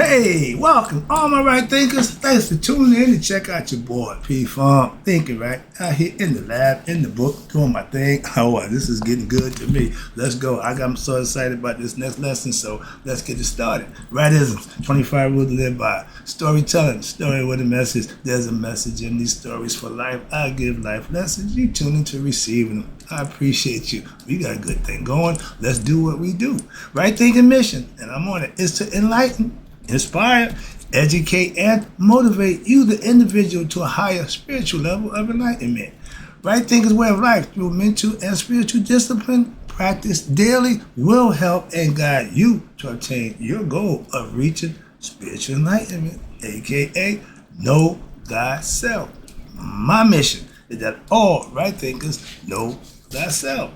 Hey, welcome, all my right thinkers. Thanks for tuning in to check out your boy P Funk Thinking Right out here in the lab, in the book, doing my thing. Oh, this is getting good to me. Let's go. I'm so excited about this next lesson, so let's get it started. Rightisms, 25 rules to live by. Storytelling, story with a message. There's a message in these stories for life. I give life lessons. You tune into receiving them. I appreciate you. We got a good thing going. Let's do what we do. Right thinking mission, and I'm on it, is to enlighten, inspire, educate, and motivate you, the individual, to a higher spiritual level of enlightenment. Right thinking's way of life through mental and spiritual discipline, practice daily, will help and guide you to obtain your goal of reaching spiritual enlightenment, aka know thyself. My mission is that all right thinkers know thyself.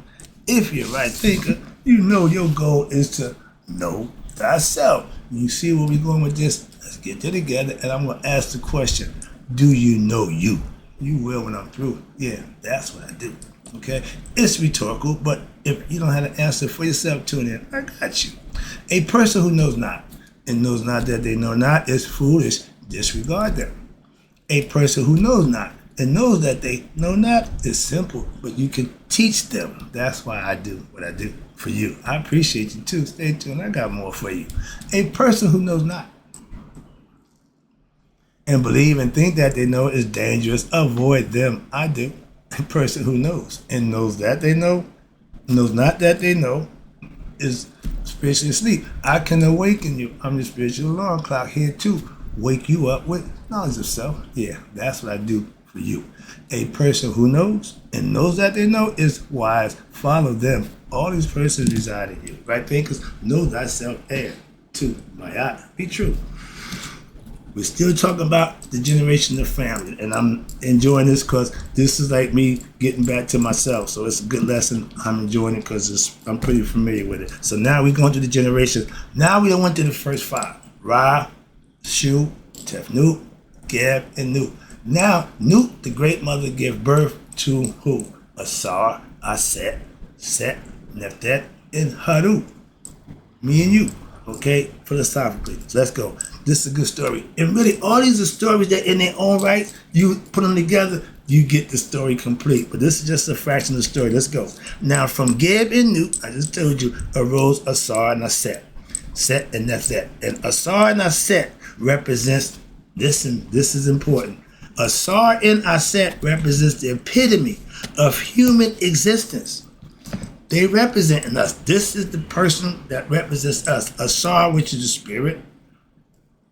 If you're a right thinker, you know your goal is to know thyself. You see where we're going with this? Let's get it together, and I'm going to ask the question, do you know you? You will when I'm through. Yeah, that's what I do. Okay? It's rhetorical, but if you don't have an answer for yourself, tune in. I got you. A person who knows not and knows not that they know not is foolish. Disregard them. A person who knows not and knows that they know not is simple, but you can teach them. That's why I do what I do for you. I appreciate you too. Stay tuned. I got more for you. A person who knows not and believe and think that they know is dangerous. Avoid them. I do. A person who knows and knows that they know, knows not that they know, is spiritually asleep. I can awaken you. I'm the spiritual alarm clock here too. Wake you up with knowledge of self. Yeah, that's what I do for you. A person who knows and knows that they know is wise. Follow them. All these persons reside in you. Right thinkers, know thyself and to my eye. Be true. We're still talking about the generation of family, and I'm enjoying this because this is like me getting back to myself. So it's a good lesson. I'm enjoying it because I'm pretty familiar with it. So now we're going through the generations. Now we went to the first five. Ra, Shu, Tefnut, Geb, and Nut. Now, Nut, the great mother, gave birth to who? Asar, Aset, Set, Nephtet, and Harut. Me and you, okay, philosophically. So let's go. This is a good story. And really, all these are stories that in their own right, you put them together, you get the story complete. But this is just a fraction of the story. Let's go. Now, from Geb and Nut, I just told you, arose Asar and Aset, Set and Nephtet. And Asar and Aset represents, listen, this is important. Asar and Aset represents the epitome of human existence. They represent us. This is the person that represents us. Asar, which is the spirit.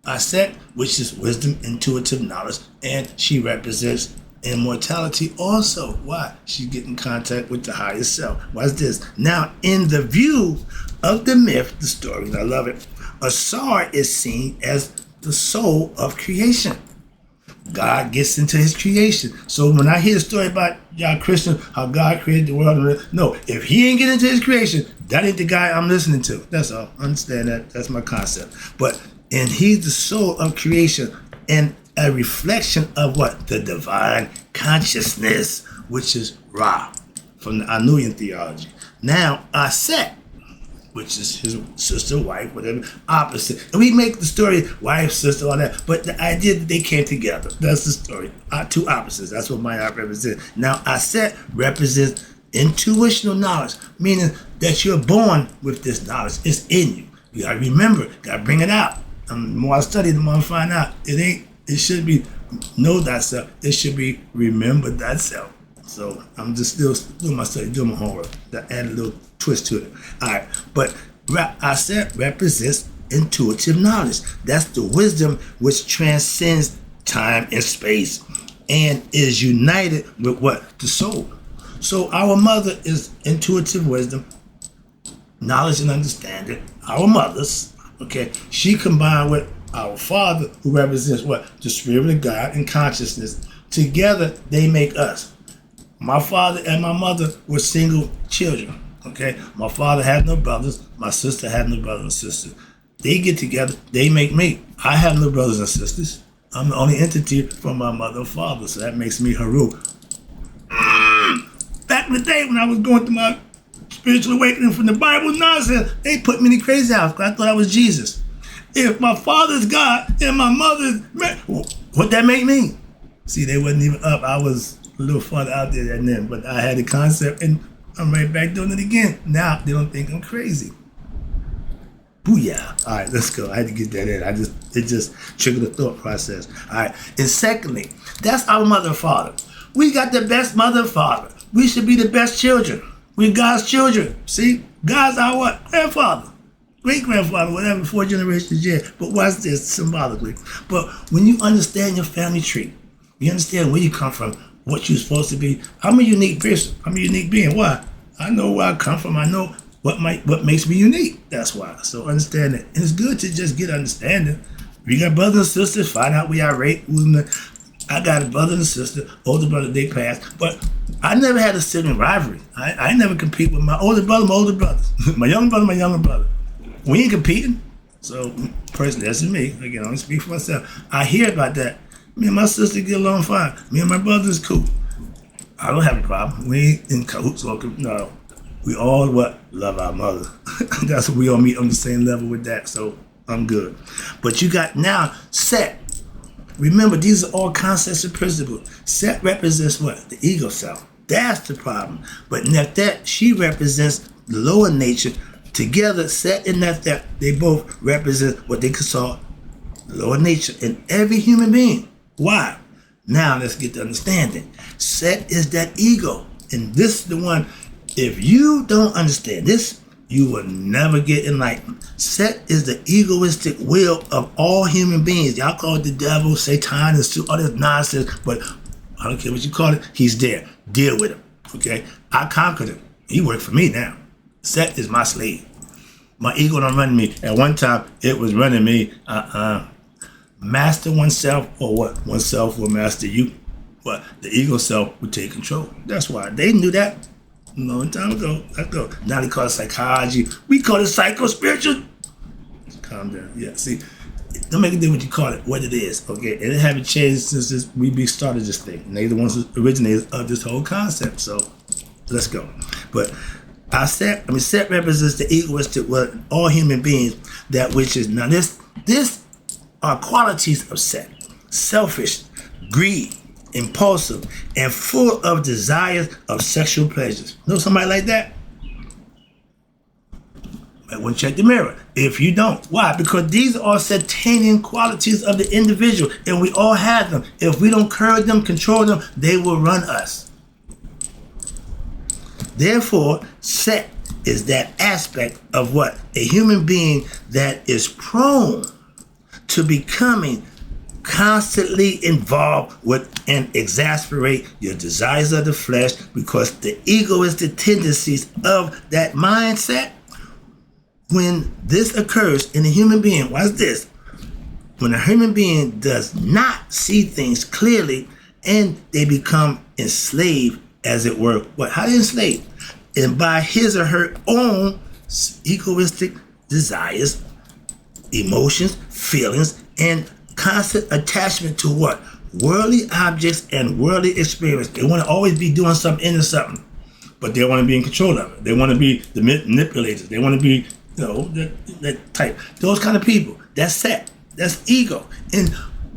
Aset, which is wisdom, intuitive knowledge. And she represents immortality also. Why? She get in contact with the higher self. What's this? Now, in the view of the myth, the story, and I love it, Asar is seen as the soul of creation. God gets into his creation. So when I hear the story about y'all Christians, how God created the world, no, if he ain't get into his creation, that ain't the guy I'm listening to. That's all. Understand that. That's my concept. And he's the soul of creation and a reflection of what? The divine consciousness, which is Ra, from the Anuyan theology. Now, Aset, which is his sister, wife, whatever, opposite. And we make the story wife, sister, all that. But the idea that they came together, that's the story. Two opposites, that's what my art represents. Now, Aset represents intuitional knowledge, meaning that you're born with this knowledge. It's in you. You gotta remember it, gotta bring it out. The more I study, the more I find out. It should be know thyself. It should be remember thyself. So I'm just still doing my study, doing my homework. That add a little twist to it. All right, but Aset represents intuitive knowledge. That's the wisdom which transcends time and space and is united with what? The soul. So our mother is intuitive wisdom, knowledge and understanding. Our mothers, okay, she combined with our father, who represents what? The spirit of God and consciousness. Together, they make us. My father and my mother were single children, okay? My father had no brothers. My sister had no brothers and sisters. They get together, they make me. I have no brothers and sisters. I'm the only entity from my mother and father, so that makes me Haru. Back in the day when I was going through my spiritual awakening from the Bible nonsense, they put me in the crazy house because I thought I was Jesus. If my father's God and my mother's man, what that make me? See, they wasn't even up. I was a little farther out there than them, but I had the concept, and I'm right back doing it again. Now they don't think I'm crazy. Booyah. All right, let's go. I had to get that in. It just triggered the thought process. All right. And secondly, that's our mother and father. We got the best mother and father. We should be the best children. We're God's children. See, God's our what? Grandfather, great grandfather, whatever, 4 generations yet. But watch this symbolically. But when you understand your family tree, you understand where you come from, what you're supposed to be. I'm a unique person. I'm a unique being. Why? I know where I come from. I know what makes me unique. That's why. So understand that. And it's good to just get understanding. We got brothers and sisters, find out we are right. I got a brother and sister, older brother, they passed. But I never had a sibling rivalry. I never compete with my older brother, my older brothers. My younger brother, my younger brother. We ain't competing. So personally, that's me. Again, I'm gonna speak for myself. I hear about that. Me and my sister get along fine. Me and my brother is cool. I don't have a problem. We ain't in cahoots. No. We all love our mother. That's what we all meet on the same level with that. So I'm good. But you got now Set. Remember, these are all concepts and principles. Set represents what? The ego self. That's the problem. But Neftet, she represents the lower nature. Together, Set and Neftet, they both represent what they could call lower nature in every human being. Why? Now let's get to understanding. Set is that ego. And this is the one, if you don't understand this, you will never get enlightened. Set is the egoistic will of all human beings. Y'all call it the devil, Satan, and all this nonsense, but I don't care what you call it, he's there. Deal with him, okay? I conquered him. He worked for me now. Set is my slave. My ego don't run me. At one time, it was running me. Master oneself, or what? Oneself will master you. But the ego self would take control. That's why they knew that a long time ago. Let's go. Now they call it psychology. We call it psycho-spiritual. Calm down. Yeah, see, don't make a difference what you call it, what it is, okay? And it haven't changed since we started this thing. And they're the ones who originated of this whole concept. So let's go. But Set represents the egoistic what all human beings, that which is now this are qualities of Set. Selfish, greed, impulsive, and full of desires of sexual pleasures. Know somebody like that? Might want to check the mirror. If you don't. Why? Because these are Satanian qualities of the individual, and we all have them. If we don't curb them, control them, they will run us. Therefore, Set is that aspect of what? A human being that is prone to becoming constantly involved with and exasperate your desires of the flesh, because the egoistic tendencies of that mindset. When this occurs in a human being, watch this. When a human being does not see things clearly, and they become enslaved, as it were. What? How do you enslave? And by his or her own egoistic desires, emotions, feelings, and constant attachment to what? Worldly objects and worldly experience. They want to always be doing something into something, but they want to be in control of it. They want to be the manipulators. They want to be, that type. Those kind of people. That's Set. That's ego. And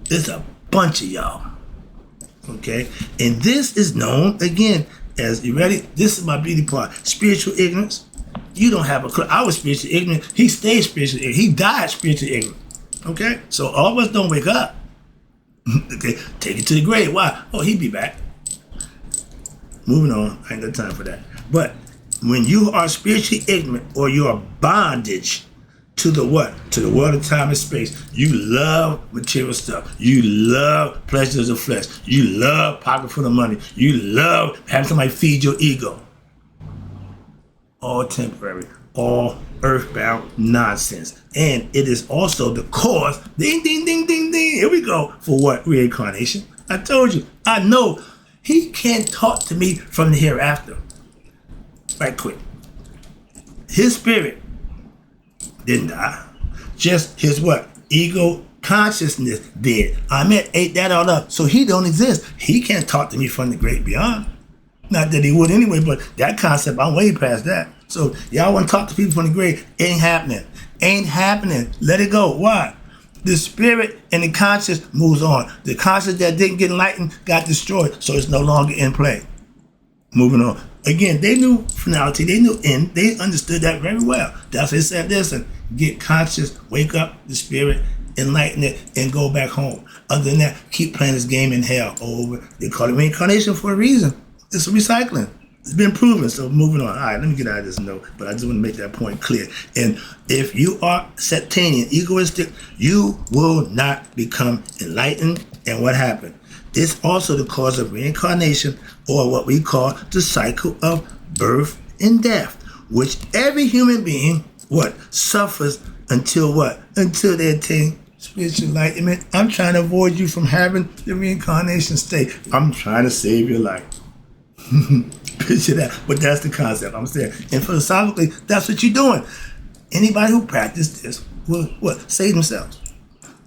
there's a bunch of y'all. Okay? And this is known, again, as, you ready? This is my beauty part. Spiritual ignorance. You don't have a clue. I was spiritually ignorant. He stayed spiritually ignorant. He died spiritually ignorant. Okay? So all of us don't wake up. Okay? Take it to the grave. Why? Oh, he'd be back. Moving on. I ain't got time for that. But when you are spiritually ignorant, or you are bondage to the what? To the world of time and space. You love material stuff. You love pleasures of flesh. You love pocket full of money. You love having somebody feed your ego. All temporary. All earthbound nonsense. And it is also the cause, ding, ding, ding, ding, ding. Here we go. For what? Reincarnation. I told you. I know. He can't talk to me from the hereafter. Right quick. His spirit didn't die. Just his what? Ego consciousness did. Ate that all up. So he don't exist. He can't talk to me from the great beyond. Not that he would anyway, but that concept, I'm way past that. So y'all want to talk to people from the great, ain't happening. Ain't happening. Let it go. Why? The spirit and the conscious moves on. The conscious that didn't get enlightened got destroyed, so it's no longer in play. Moving on. Again, they knew finality, they knew end, they understood that very well. That's why they said, listen, get conscious, wake up the spirit, enlighten it, and go back home. Other than that, keep playing this game in hell over. They call it reincarnation for a reason. It's recycling. It's been proven, so moving on. All right, let me get out of this note, but I just want to make that point clear. And if you are sectarian, egoistic, you will not become enlightened. And what happened? It's also the cause of reincarnation, or what we call the cycle of birth and death, which every human being, suffers until what? Until they attain spiritual enlightenment. I'm trying to avoid you from having the reincarnation state. I'm trying to save your life. Picture that. But that's the concept I'm saying. And philosophically, that's what you're doing. Anybody who practices this will save themselves.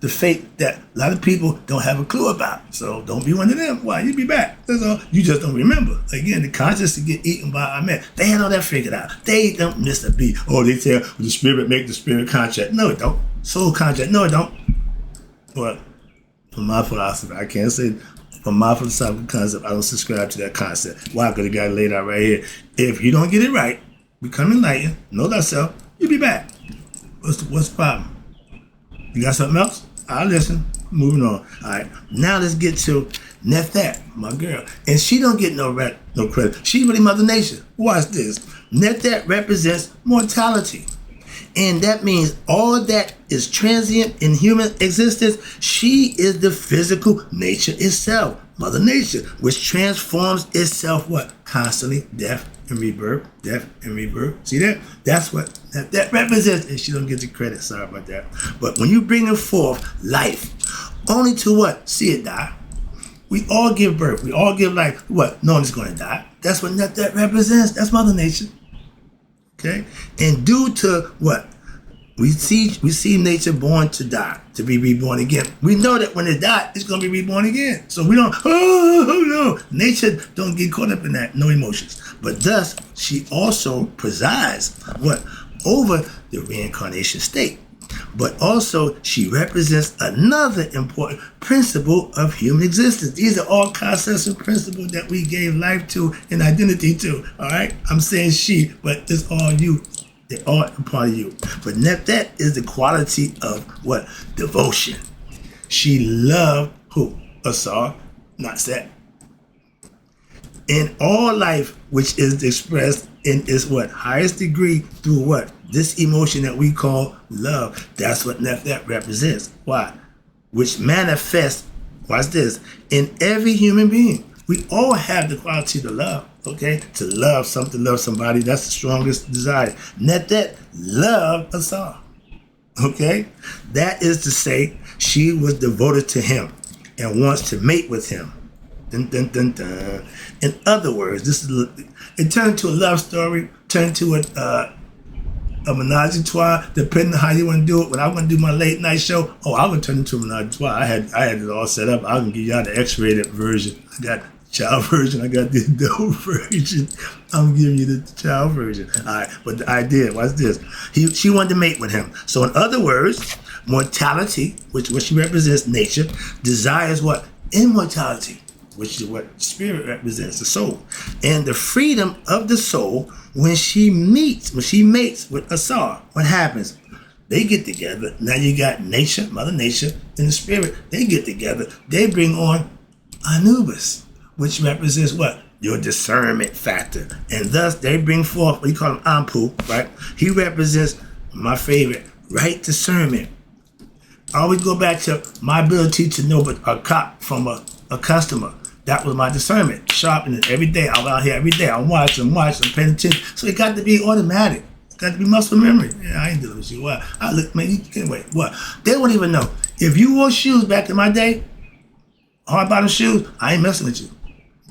The fate that a lot of people don't have a clue about. So don't be one of them. Why? You'll be back. That's all. You just don't remember. Again, the conscious to get eaten by a man. They had all that figured out. They don't miss a beat. Oh, they tell the spirit make the spirit contract. No, it don't. Soul contract. No, it don't. But from my philosophy, I can't say from my philosophical concept, I don't subscribe to that concept. Why? Because it got laid out right here. If you don't get it right, become enlightened, know thyself, you'll be back. What's the problem? You got something else? I'll listen. Moving on. All right. Now let's get to Nephthah, my girl. And she don't get no credit. She's really Mother Nature. Watch this. Nephthah represents mortality. And that means all that is transient in human existence. She is the physical nature itself. Mother Nature, which transforms itself constantly, death and rebirth, death and rebirth. See that? That's what that represents. And she don't get the credit. Sorry about that. But when you bring forth life, only to see it die. We all give birth. We all give life. Knowing it's going to die. That's what that represents. That's Mother Nature. Okay? And due to we see nature born to die, to be reborn again. We know that when it died, it's going to be reborn again. So we don't, no. Nature don't get caught up in that, no emotions. But thus, she also presides, over the reincarnation state. But also, she represents another important principle of human existence. These are all concepts and principles that we gave life to and identity to, all right? I'm saying she, but it's all you. They are a part of you. But Nephthah is the quality of devotion. She loved who? Asar, not Set. In all life, which is expressed in its highest degree through this emotion that we call love. That's what Nephthah represents. Why? Which manifests, watch this, in every human being. We all have the quality to love. Okay, to love something, love somebody, that's the strongest desire. Nephthah loved Asar. Okay, that is to say, she was devoted to him and wants to mate with him. Dun, dun, dun, dun. In other words, it turned to a love story, turned to a menage a trois, depending on how you want to do it. When I want to do my late night show, I would turn into a menage a trois. I had it all set up. I can give y'all the X-rated version. I got child version, I got the adult version. I'm giving you the child version. All right, but the idea, watch this. She wanted to mate with him. So in other words, mortality, which she represents, nature, desires immortality, which is what spirit represents, the soul. And the freedom of the soul when she mates with Asar, what happens? They get together. Now you got nature, Mother Nature, and the spirit. They get together. They bring on Anubis, which represents your discernment factor. And thus they bring forth, we call him Anpu, right? He represents my favorite, right discernment. I always go back to my ability to know a cop from a customer. That was my discernment. Sharpening every day. I'm out here every day. I'm watching, paying attention. So it got to be automatic. It's got to be muscle memory. Yeah, I ain't dealing with you. I look, man, you can't wait. They won't even know. If you wore shoes back in my day, hard bottom shoes, I ain't messing with you.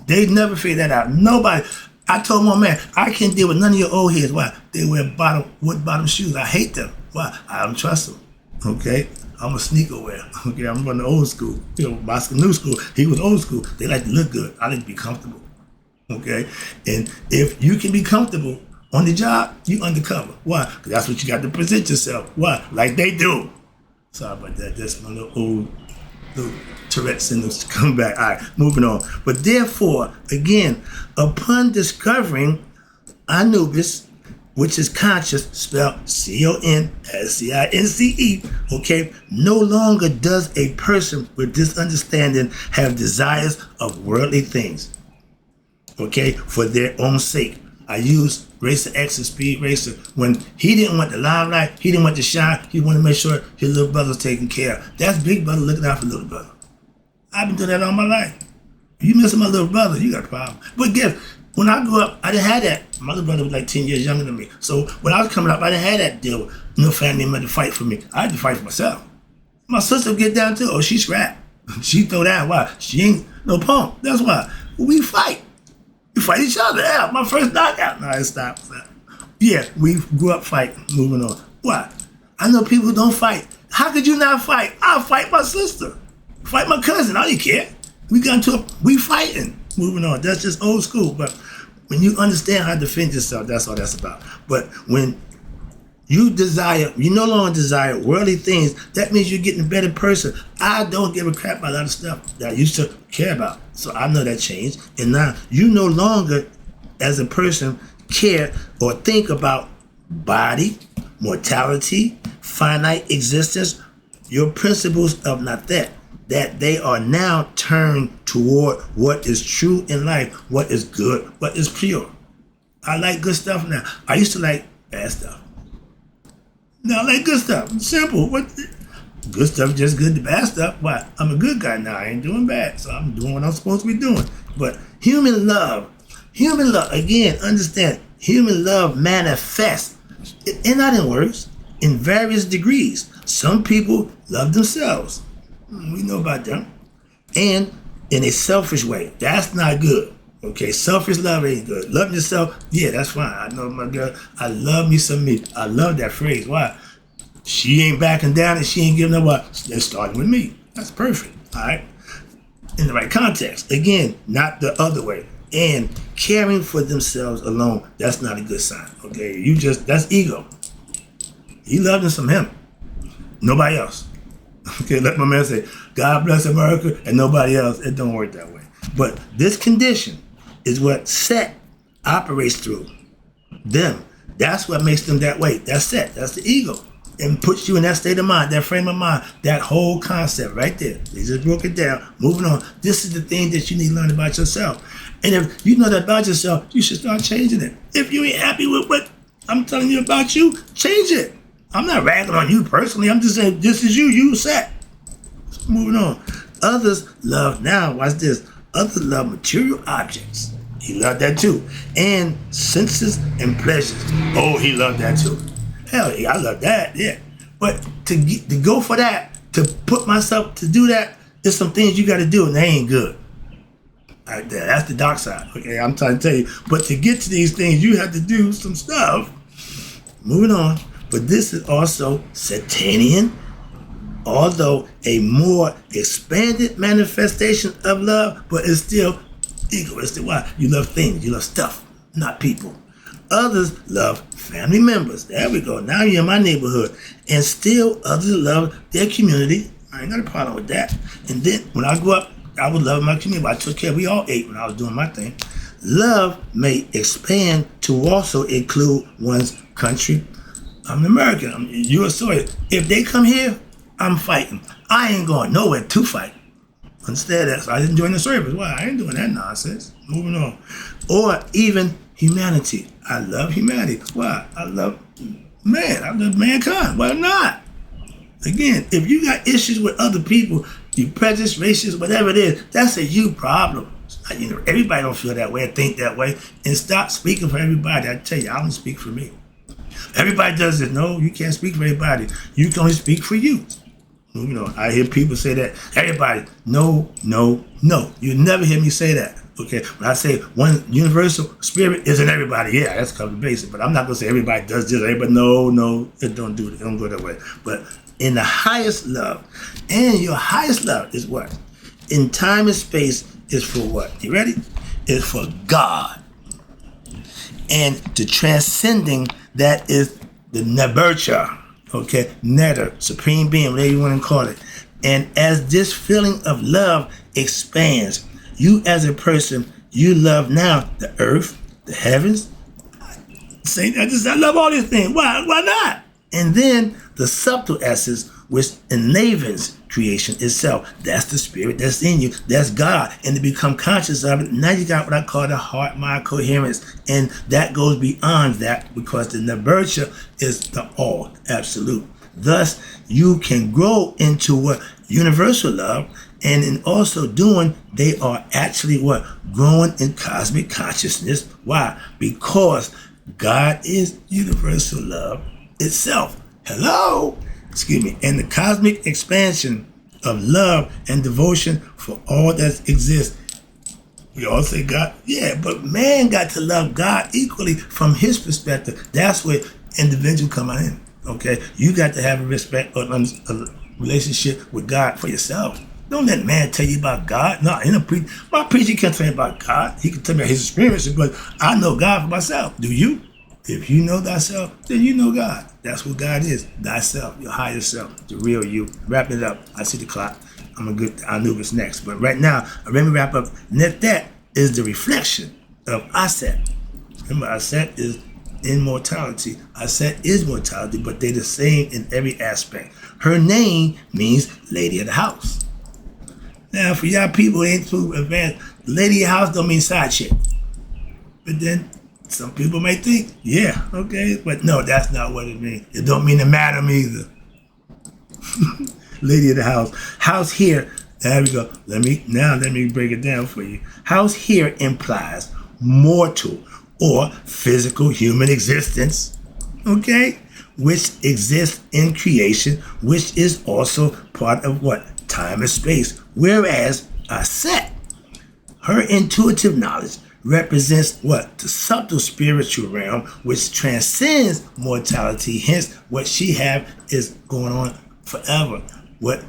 They never figured that out. Nobody. I told my man, I can't deal with none of your old heads. Why? They wear wood bottom shoes. I hate them. Why? I don't trust them. Okay? I'm a sneaker wearer. Okay? I'm running old school. My new school, he was old school. They like to look good. I like to be comfortable. Okay? And if you can be comfortable On the job, you undercover. Why? Because that's what you got to present yourself. Why? Like they do. Sorry about that. That's my little Tourette syndromes come back. All right, moving on. But therefore, again, upon discovering Anubis, which is conscious, spelled Conscience, okay, no longer does a person with this understanding have desires of worldly things, okay, for their own sake. I use Racer X and Speed Racer when he didn't want the limelight, he didn't want to shine, he wanted to make sure his little brother was taken care of. That's big brother looking out for little brother. I've been doing that all my life. You messing my little brother, you got a problem. But guess, when I grew up, I didn't have that. My little brother was like 10 years younger than me. So when I was coming up, I didn't have that deal with no family member to fight for me. I had to fight for myself. My sister would get down too. Oh, she scrap. She throw down. Why? She ain't no punk. That's why. We fight. We fight each other. Yeah, my first knockout. No, it stopped. Yeah, we grew up fighting. Moving on. Why? I know people who don't fight. How could you not fight? I'll fight my sister. Fight my cousin. I don't care. We fighting. Moving on. That's just old school. But when you understand how to defend yourself, that's all that's about. But when you no longer desire worldly things, that means you're getting a better person. I don't give a crap about a lot of stuff that I used to care about. So I know that changed. And now you no longer, as a person, care or think about body, mortality, finite existence, your principles of not that they are now turned toward what is true in life, what is good, what is pure. I like good stuff now. I used to like bad stuff. Now I like good stuff. Simple. What? Good stuff just good. The bad stuff, why? I'm a good guy now. I ain't doing bad. So I'm doing what I'm supposed to be doing. But human love, again, understand, human love manifests, and not in words, in various degrees. Some people love themselves. We know about them. And in a selfish way. That's not good. Okay, selfish love ain't good. Loving yourself, yeah, that's fine. I know my girl, I love me some me. I love that phrase. Why? She ain't backing down and she ain't giving up what? They're starting with me. That's perfect. All right? In the right context. Again, not the other way. And caring for themselves alone, that's not a good sign. Okay, that's ego. He loved some him. Nobody else. Okay, let my man say, God bless America and nobody else. It don't work that way. But this condition is what Set operates through. Them. That's what makes them that way. That's Set. That's the ego. And puts you in that state of mind, that frame of mind, that whole concept right there. They just broke it down. Moving on. This is the thing that you need to learn about yourself. And if you know that about yourself, you should start changing it. If you ain't happy with what I'm telling you about you, change it. I'm not ragging on you personally. I'm just saying this is you Set. Moving on. Others love, now watch this, others love material objects. He loved that too. And senses and pleasures. Oh, he loved that too. Hell yeah, I love that, yeah. But to go for that, to put myself to do that, there's some things you got to do and they ain't good. Right there, that's the dark side. Okay, I'm trying to tell you. But to get to these things, you have to do some stuff. Moving on. But this is also Satanian, although a more expanded manifestation of love, but it's still egoistic. Why? You love things, you love stuff, not people. Others love family members. There we go. Now you're in my neighborhood. And still others love their community. I ain't got a problem with that. And then when I grew up, I would love my community. I took care. We all ate when I was doing my thing. Love may expand to also include one's country. I'm an American. You're a soldier. If they come here, I'm fighting. I ain't going nowhere to fight. Understand that? So I didn't join the service. Why? I ain't doing that nonsense. Moving on. Or even humanity. I love humanity. Why? I love mankind. Why not? Again, if you got issues with other people, you prejudice, racist, whatever it is, that's a you problem. Everybody don't feel that way or think that way. And stop speaking for everybody. I tell you, I don't speak for me. Everybody does it. No, you can't speak for everybody. You can only speak for you. I hear people say that. Everybody, no. You never hear me say that. Okay, when I say one universal spirit isn't everybody, yeah, that's covered basic. But I'm not gonna say everybody does this. Everybody, no, it don't do it. It don't go that way. But in the highest love, and your highest love is what? In time and space is for what? You ready? It's for God. And the transcending, that is the nurture, okay, netter, supreme being, whatever you want to call it. And as this feeling of love expands, you as a person, you love now the earth, the heavens. I love all these things. Why not? And then the subtle essence, which enlivens creation itself. That's the spirit that's in you. That's God. And to become conscious of it, now you got what I call the heart-mind coherence. And that goes beyond that, because the nurture is the all, absolute. Thus, you can grow into what? Universal love. And in also doing, they are actually what? Growing in cosmic consciousness. Why? Because God is universal love itself. Hello? Excuse me. And the cosmic expansion of love and devotion for all that exists. We all say God, yeah, but man got to love God equally from his perspective. That's where individual come in. Okay? You got to have a respect or a relationship with God for yourself. Don't let man tell you about God. No, my preacher can't tell you about God. He can tell me his experiences, but I know God for myself. Do you? If you know thyself, then you know God. That's what God is. Thyself, your higher self, the real you. Wrapping it up. I see the clock. I'm going to get to Anubis next. But right now, let me wrap up. That is the reflection of Aset. Remember, Aset is immortality. Aset is mortality, but they're the same in every aspect. Her name means Lady of the House. Now, for y'all people who ain't too advanced, Lady of the House don't mean side chick. But then some people may think, yeah, okay, but no, that's not what it means. It don't mean the madam either. Lady of the House. House here, there we go. Let me break it down for you. House here implies mortal or physical human existence, okay, which exists in creation, which is also part of what? Time and space. Whereas Aset, her intuitive knowledge represents what? The subtle spiritual realm, which transcends mortality. Hence, what she have is going on forever. What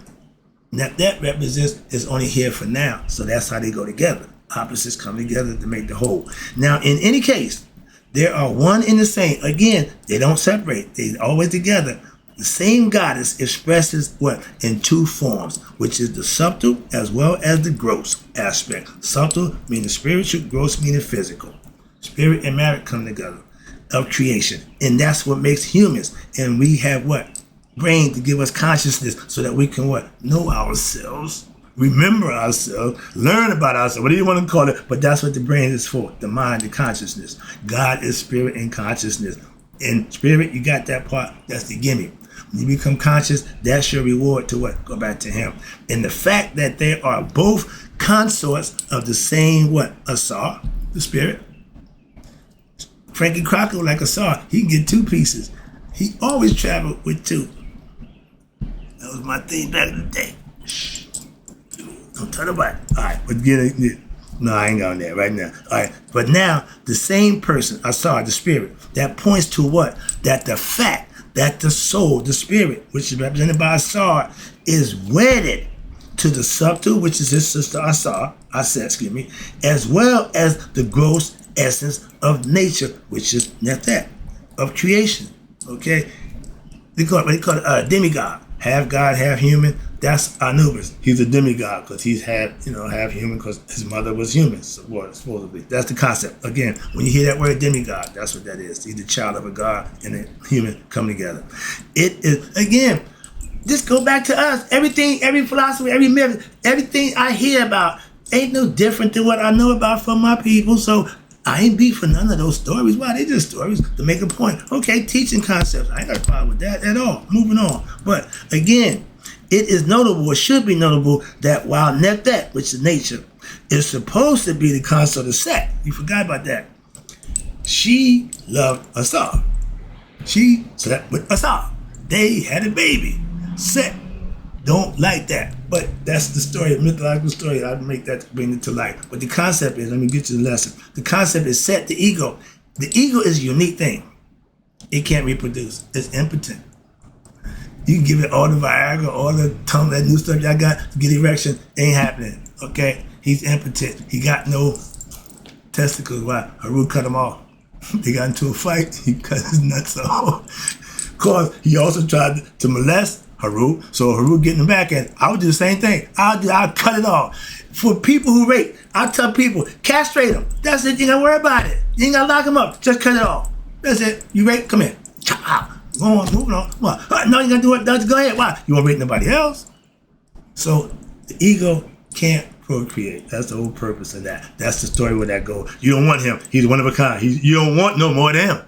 that represents is only here for now. So that's how they go together. Opposites come together to make the whole. Now, in any case, they are one and the same. Again, they don't separate. They're always together. The same goddess expresses what? In two forms, which is the subtle as well as the gross aspect. Subtle meaning spiritual, gross meaning physical. Spirit and matter come together of creation. And that's what makes humans. And we have what? Brain to give us consciousness so that we can what? Know ourselves, remember ourselves, learn about ourselves, whatever you want to call it. But that's what the brain is for, the mind, the consciousness. God is spirit and consciousness. In spirit, you got that part, that's the gimme. When you become conscious, that's your reward to what? Go back to him. And the fact that they are both consorts of the same what? Asar, the spirit. Frankie Crocker, like Asar, he can get two pieces. He always traveled with two. That was my thing back in the day. Shh. Don't turn about it. All right, but get it. No, I ain't going there right now. All right, but now the same person, Asar, the spirit, that points to what? That the fact that the soul, the spirit, which is represented by Asar, is wedded to the subtle, which is his sister Aset, as well as the gross essence of nature, which is Nethet, of creation. Okay? They call it demigod. Half God, half human. That's Anubis. He's a demigod because he's half human because his mother was human, supposedly. That's the concept. Again, when you hear that word demigod, that's what that is. He's the child of a god and a human come together. It is, again, just go back to us. Everything, every philosophy, every myth, everything I hear about ain't no different than what I know about from my people. So I ain't beefing none of those stories. Why? They just stories to make a point. Okay, teaching concepts. I ain't got a problem with that at all. Moving on. But again, it is notable, or should be notable, that while Nethet, which is nature, is supposed to be the consort of Set, you forgot about that. She loved Asar. She slept with Asar. They had a baby. Set don't like that. But that's the story, a mythological story. I'd make that to bring it to life. But the concept is, let me get you the lesson. The concept is Set, the ego. The ego is a unique thing. It can't reproduce. It's impotent. You can give it all the Viagra, all the tongue, that new stuff y'all got to get erection. Ain't happening. Okay? He's impotent. He got no testicles. Why? Haru cut them off. They got into a fight. He cut his nuts off. Cause he also tried to molest Haru. So Haru getting him back, and I would do the same thing. I'll cut it off. For people who rape, I tell people, castrate them. That's it. You ain't gotta worry about it. You ain't gotta lock them up. Just cut it off. That's it. You rape, come here. Go on, moving on. What? No, you gotta do it. Just go ahead. Why? You won't rape nobody else. So the ego can't procreate. That's the whole purpose of that. That's the story where that goes. You don't want him. He's one of a kind. You don't want no more than him.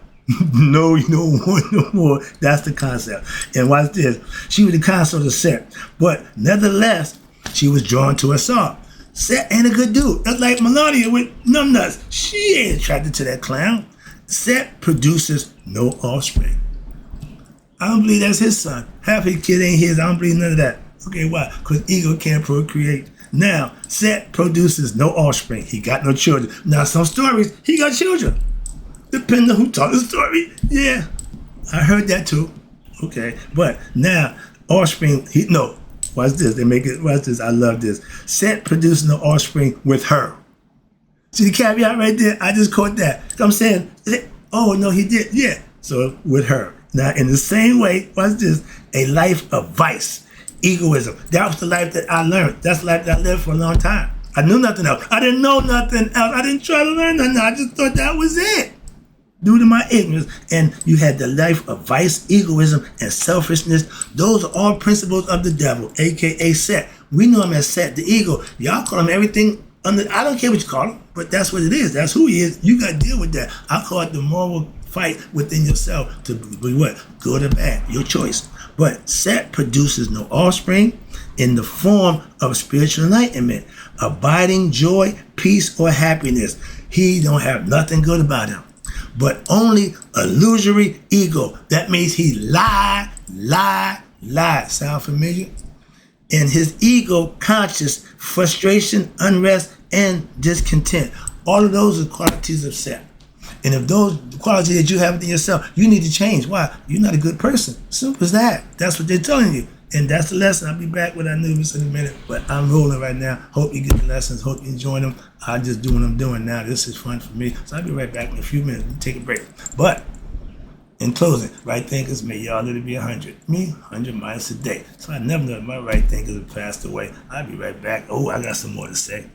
No, you don't want no more. That's the concept. And watch this. She was the consort of Set, but nevertheless, she was drawn to herself. Set ain't a good dude. That's like Melania with numbnuts. She ain't attracted to that clown. Set produces no offspring. I don't believe that's his son. Half his kid ain't his. I don't believe none of that. Okay, why? Because ego can't procreate. Now, Set produces no offspring. He got no children. Now, some stories, he got children. Depending on who told the story. Yeah, I heard that too. Okay, but now, offspring, watch this. They make it, watch this. I love this. Set producing no offspring with her. See the caveat right there? I just caught that. I'm saying, oh, no, he did. Yeah, so with her. Now, in the same way, watch this, a life of vice, egoism. That was the life that I learned. That's the life that I lived for a long time. I knew nothing else. I didn't know nothing else. I didn't try to learn nothing. I just thought that was it. Due to my ignorance. And you had the life of vice, egoism, and selfishness. Those are all principles of the devil, a.k.a. Set. We know him as Set, the ego. Y'all call him everything under, I don't care what you call him, but that's what it is. That's who he is. You got to deal with that. I call it the moral fight within yourself to be what? Good or bad. Your choice. But Set produces no offspring in the form of spiritual enlightenment, abiding joy, peace, or happiness. He don't have nothing good about him, but only illusory ego. That means he lie. Sound familiar? And his ego conscious frustration, unrest, and discontent. All of those are qualities of Set. And if those qualities that you have within yourself, you need to change. Why? You're not a good person. Simple as that. That's what they're telling you. And that's the lesson. I'll be back with our news in a minute. But I'm rolling right now. Hope you get the lessons. Hope you enjoy them. I just do what I'm doing now. This is fun for me. So I'll be right back in a few minutes. We'll take a break. But in closing, right thinkers, may y'all let it be 100. Me, 100 miles a day. So I never know if my right thinkers have passed away. I'll be right back. Oh, I got some more to say.